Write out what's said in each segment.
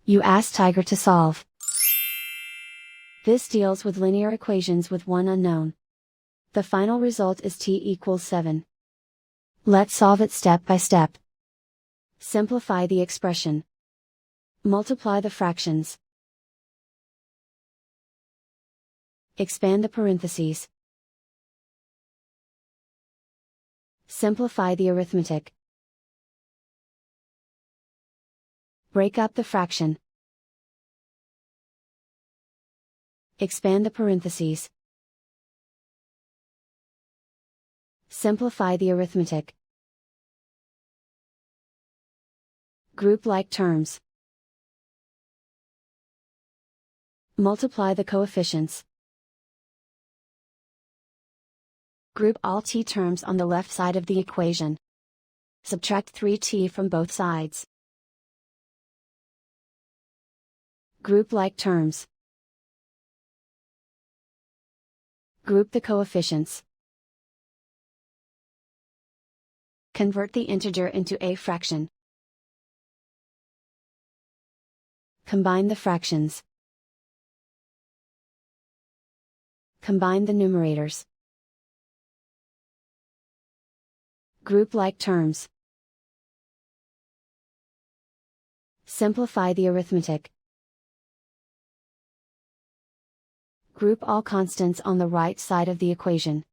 You ask Tiger to solve. This deals with linear equations with one unknown. The final result is t equals 7. Let's solve it step by step. Simplify the expression. Multiply the fractions. Expand the parentheses. Simplify the arithmetic. Break up the fraction. Expand the parentheses. Simplify the arithmetic. Group like terms. Multiply the coefficients. Group all t terms on the left side of the equation. Subtract 3t from both sides. Group like terms. Group the coefficients. Convert the integer into a fraction. Combine the fractions. Combine the numerators. Group like terms. Simplify the arithmetic. Group all constants on the right side of the equation.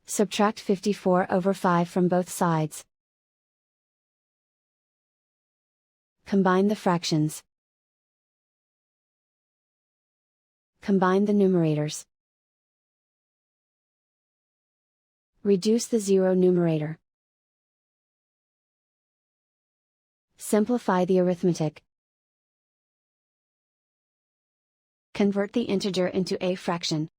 Subtract 54/5 from both sides. Combine the fractions. Combine the numerators. Reduce the zero numerator. Simplify the arithmetic. Convert the integer into a fraction.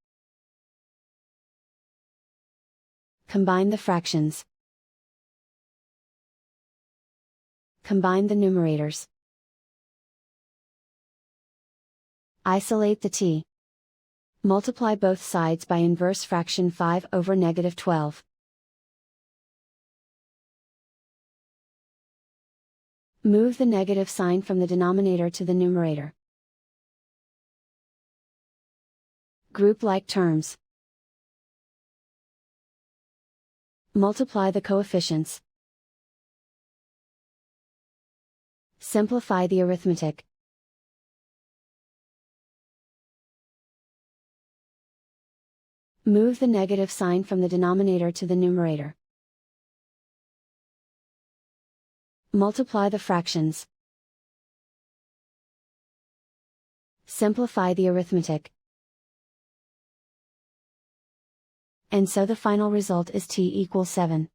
Combine the fractions. Combine the numerators. Isolate the t. Multiply both sides by inverse fraction 5/-12. Move the negative sign from the denominator to the numerator. Group like terms. Multiply the coefficients. Simplify the arithmetic. Move the negative sign from the denominator to the numerator. Multiply the fractions. Simplify the arithmetic. And so the final result is t equals 7.